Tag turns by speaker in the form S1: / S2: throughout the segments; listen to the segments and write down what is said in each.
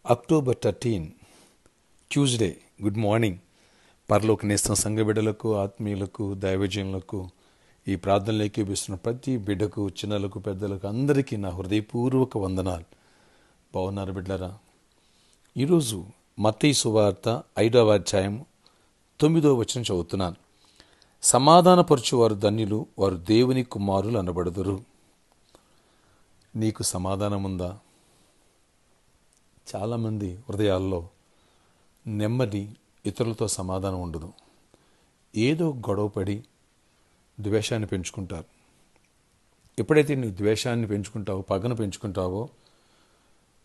S1: October 13 Tuesday. Good morning. పరలోక నేస్తం సంఘ బిడ్డలకు, ఆత్మీయులకు, దైవజనులకు, ఈ ప్రార్థనలు ఏకీపిస్తున్న ప్రతి బిడ్డకు, చిన్నలకు, పెద్దలకు అందరికీ నా హృదయపూర్వక వందనాలు. బాగున్నారు బిడ్డలారా? ఈరోజు మత్తయి సువార్త 5వ అధ్యాయం 9వ వచనం చదువుతున్నాను. సమాధానపరచువారు ధన్యులు, వారు దేవుని కుమారులు అనబడుదురు. నీకు సమాధానం ఉందా? చాలామంది హృదయాల్లో నెమ్మది, ఇతరులతో సమాధానం ఉండదు. ఏదో గొడవపడి ద్వేషాన్ని పెంచుకుంటారు. ఎప్పుడైతే నువ్వు ద్వేషాన్ని పెంచుకుంటావో, పగను పెంచుకుంటావో,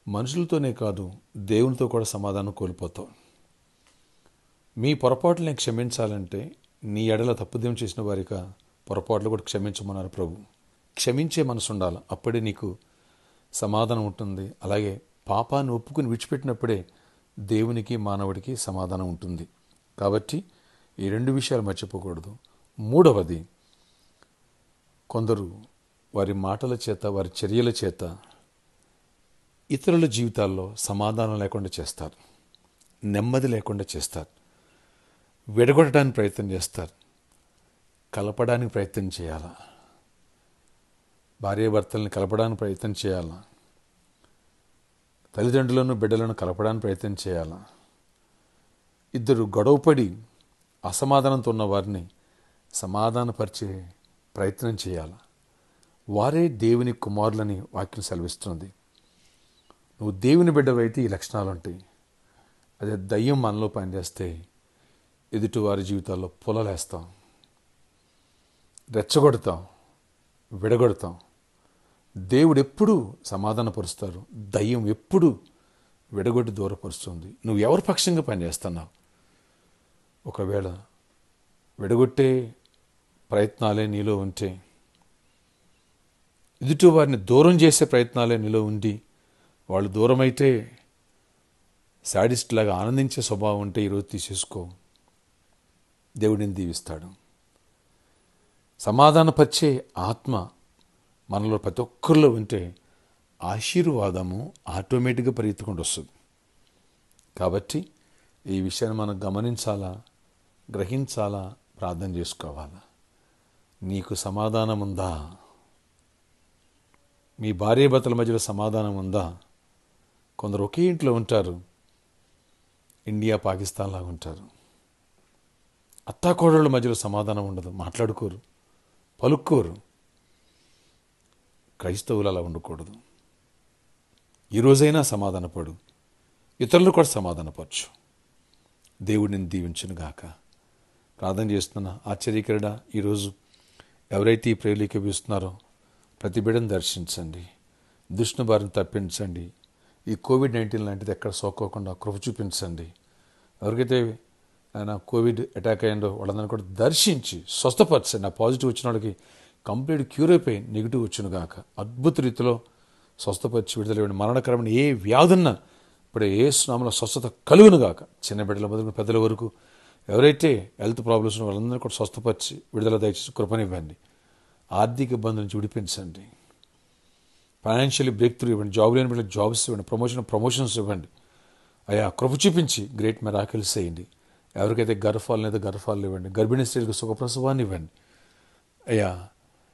S1: మనుషులతోనే కాదు దేవునితో కూడా సమాధానం కోల్పోతావు. మీ పొరపాట్లని క్షమించాలంటే నీ ఎడల తప్పుదేం చేసిన వారిక పొరపాట్లు కూడా క్షమించమన్నారు ప్రభు. క్షమించే మనసు ఉండాలి, అప్పుడే నీకు సమాధానం ఉంటుంది. అలాగే పాపాన్ని ఒప్పుకుని విడిచిపెట్టినప్పుడే దేవునికి, మానవుడికి సమాధానం ఉంటుంది. కాబట్టి ఈ రెండు విషయాలు మర్చిపోకూడదు. మూడవది, కొందరు వారి మాటల చేత, వారి చర్యల చేత ఇతరుల జీవితాల్లో సమాధానం లేకుండా చేస్తారు, నెమ్మది లేకుండా చేస్తారు, విడగొట్టడానికి ప్రయత్నం చేస్తారు, కలపడానికి ప్రయత్నం చేయాలా, భార్యాభర్తల్ని కలపడానికి ప్రయత్నం చేయాలా, తల్లిదండ్రులను, బిడ్డలను కలపడానికి ప్రయత్నం చేయాలా, ఇద్దరు గొడవపడి అసమాధానంతో ఉన్న వారిని సమాధానపరిచే ప్రయత్నం చేయాలా. వారే దేవుని కుమారులని వాక్యం సెలవిస్తుంది. నువ్వు దేవుని బిడ్డవైతే ఈ లక్షణాలు ఉంటాయి. అదే దయ్యం మనలో పనిచేస్తే ఎదుటి వారి జీవితాల్లో పొలలేస్తాం, రెచ్చగొడతాం, విడగొడతాం. దేవుడు ఎప్పుడు సమాధానపరుస్తారు, దయ్యం ఎప్పుడు విడగొట్టి దూరపరుస్తుంది. నువ్వు ఎవరి పక్షంగా పనిచేస్తున్నావు? ఒకవేళ విడగొట్టే ప్రయత్నాలే నీలో ఉంటే, ఎదుటి వారిని దూరం చేసే ప్రయత్నాలే నీలో ఉండి, వాళ్ళు దూరమైతే శాడిస్ట్ లాగా ఆనందించే స్వభావం ఉంటే ఈరోజు తీసేసుకో. దేవుడిని దీవిస్తాడు. సమాధానపరిచే ఆత్మ మనలో ప్రతి ఒక్కరిలో ఉంటే ఆశీర్వాదము ఆటోమేటిక్గా పరిగెత్తుకుంటూ వస్తుంది. కాబట్టి ఈ విషయాన్ని మనం గమనించాలా, గ్రహించాలా, ప్రార్థన చేసుకోవాలా. నీకు సమాధానం ఉందా? మీ భార్యాభర్తల మధ్యలో సమాధానం ఉందా? కొందరు ఒకే ఇంట్లో ఉంటారు, ఇండియా పాకిస్తాన్ లాగా ఉంటారు. అత్తాకోడళ్ళ మధ్యలో సమాధానం ఉండదు, మాట్లాడుకోరు, పలుక్కోరు. క్రైస్తవులు అలా ఉండకూడదు. ఈరోజైనా సమాధానపడు, ఇతరులు కూడా సమాధానపరచు. దేవుడిని దీవించును గాక. ప్రార్థన చేస్తున్న ఆశ్చర్యకరుడా, ఈరోజు ఎవరైతే ఈ ప్రేయర్లు ఇస్తున్నారో ప్రతి బిడ్డను దర్శించండి, దుష్టుని బారిని తప్పించండి. ఈ కోవిడ్-19 లాంటిది ఎక్కడ సోకోకుండా కృప చూపించండి. ఎవరికైతే ఆయన కోవిడ్ అటాక్ అయ్యిందో వాళ్ళందరినీ కూడా దర్శించి స్వస్థపరచండి. ఆ పాజిటివ్ వచ్చిన వాళ్ళకి కంప్లీట్ క్యూర్ అయిపోయి నెగిటివ్ వచ్చును గాక. అద్భుత రీతిలో స్వస్థపరిచి విడుదల. మరణకరమైన ఏ వ్యాధున్నా ఇప్పుడు యేసు నామములో స్వస్థత కలుగును గాక. చిన్న బిడ్డల మొదలు పెద్దల వరకు ఎవరైతే హెల్త్ ప్రాబ్లమ్స్ ఉన్న వాళ్ళందరూ కూడా స్వస్థపరిచి విడుదల దయచేసి కృపనివ్వండి. ఆర్థిక ఇబ్బందుల నుంచి విడిపించండి. ఫైనాన్షియల్లీ బ్రేక్ త్రూ ఇవ్వండి. జాబ్ లేని బిడ్డలకు జాబ్స్ ఇవ్వండి. ప్రమోషన్స్ ఇవ్వండి. అయ్యా కృప చూపించి గ్రేట్ మిరాకిల్స్ చేయండి. ఎవరికైతే గర్భఫాలు లేదో గర్భఫాలు ఇవ్వండి. గర్భిణీ స్త్రీలకు సుఖప్రసవాన్ని ఇవ్వండి. అయ్యా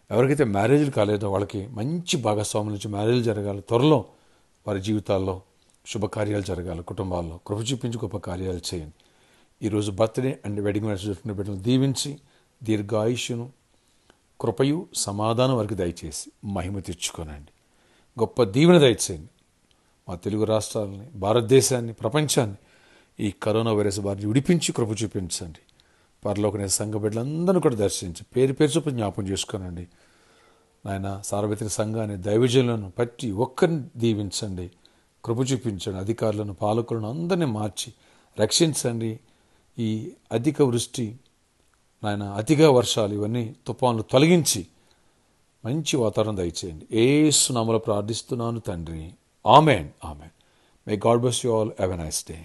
S1: ఎవరికైతే మ్యారేజ్లు కాలేదో వాళ్ళకి మంచి భాగస్వాముల నుంచి మ్యారేజ్ జరగాలి. త్వరలో వారి జీవితాల్లో శుభకార్యాలు జరగాలి. కుటుంబాల్లో కృప చూపించి గొప్ప కార్యాలు చేయండి. ఈరోజు బర్త్డే అండ్ వెడ్డింగ్ జరుపుకునే బిడ్డలు దీవించి దీర్ఘాయుష్యును, కృపయు, సమాధానం వారికి దయచేసి మహిమ తెచ్చుకోనండి. గొప్ప దీవెన దయచేయండి. మా తెలుగు రాష్ట్రాలని, భారతదేశాన్ని, ప్రపంచాన్ని ఈ కరోనా వైరస్ బారిని విడిపించి కృప చూపించండి. పరలోకనే సంఘ బిడ్డలందరినీ కూడా దర్శించి పేరు పేరు చొప్పున జ్ఞాపకం చేసుకోనండి. నాయన సార్వత్రిక సంఘాన్ని, దైవజనులను ప్రతి ఒక్కరిని దీవించండి, కృప చూపించండి. అధికారులను, పాలకులను అందరినీ మార్చి రక్షించండి. ఈ అధిక వృష్టి, నాయన అతిగా వర్షాలు, ఇవన్నీ తుఫాన్లు తొలగించి మంచి వాతావరణం దయచేయండి. యేసు నామములో ప్రార్థిస్తున్నాను తండ్రి. Amen. Amen. May God bless you all. Have a nice day.